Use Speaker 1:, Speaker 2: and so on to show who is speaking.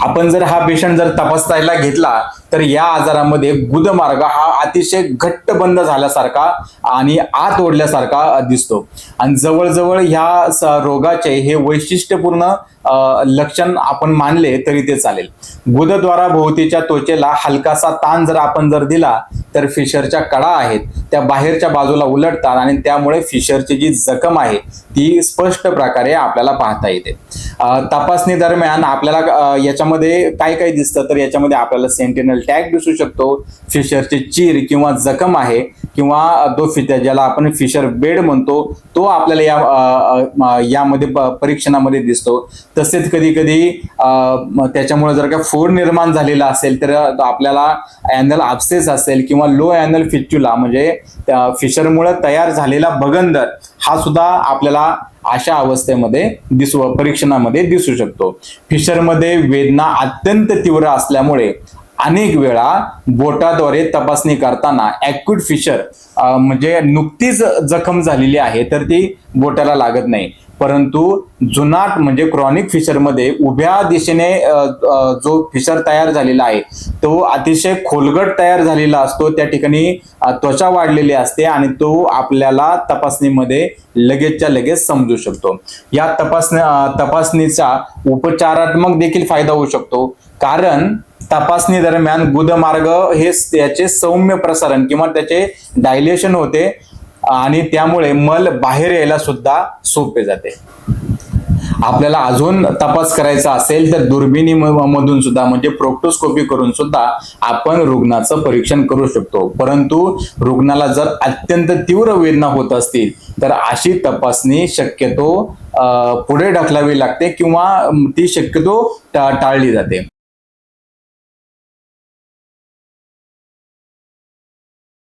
Speaker 1: आपण जर हा पेशंट जर तपासायला घेतला तर या आजारामध्ये गुदमार्ग हा अतिशय घट्ट बंद झाल्यासारखा आणि आत ओढल्यासारखा दिसतो आणि जवळजवळ ह्या रोगाचे हे वैशिष्ट्यपूर्ण लक्षण आपण मानले तरी ते चालेल। गुदद्वारा भोवतीच्या त्वचेला हलकासा ताण जर आपण दिला तर फिशरच्या कडा आहेत त्या बाहेरच्या बाजूला उलटतात आणि त्यामुळे फिशरची जी जखम आहे ती स्पष्ट प्रकारे आपल्याला पाहता येते। तपासणी दरम्यान आपल्याला याच्यामध्ये काय काय दिसतं तर याच्यामध्ये आपल्याला सेंटिनल टॅग दिसू शकतो, फिशरची चीर किंवा जखम आहे किंवा तो ज्याला आपण फिशर बेड म्हणतो तो आपल्याला यामध्ये परीक्षणामध्ये दिसतो। तसेच कधी कधी त्याच्यामुळे जर का फोड निर्माण झालेला असेल तर आपल्याला ॲनल ॲब्सेस असेल किंवा लो ॲनल फिस्टुला म्हणजे फिशरमुळे तयार झालेला भगंदर हा सुद्धा आपल्याला अशा अवस्थेमध्ये परीक्षणामध्ये दिसू शकतो। फिशरमध्ये वेदना अत्यंत तीव्र असल्यामुळे अनेक वेळा बोटाद्वारे तपासणी करताना ॲक्यूट फिशर म्हणजे नुकतीच जखम झालेली आहे तर ती बोटाला लागत नाही, परंतु जुनाट म्हणजे क्रॉनिक फिशरमध्ये उभ्या दिशेने जो फिशर तयार झालेला आहे तो अतिशय खोलगट तयार झालेला असतो, त्या ठिकाणी त्वचा वाढलेली असते आणि तो आपल्याला तपासणीमध्ये लगेचच्या लगेच समजू शकतो। या तपासणीचा उपचारात्मक देखील फायदा होऊ शकतो, कारण तपासणी दरम्यान गुदमार्ग हे त्याचे सौम्य प्रसारण किंवा त्याचे डायलेशन होते आणि त्यामुळे मल बाहेर यायला सुद्धा सोपे जाते। आपल्याला अजून तपास करायचा असेल तर दुर्बिणीमधून सुद्धा म्हणजे प्रोक्टोस्कोपी करून सुद्धा आपण रुग्णाचं परीक्षण करू शकतो, परंतु रुग्णाला जर अत्यंत तीव्र वेदना होत असतील तर अशी तपासणी शक्यतो पुढे ढकलावी लागते किंवा ती शक्यतो टाळली जाते।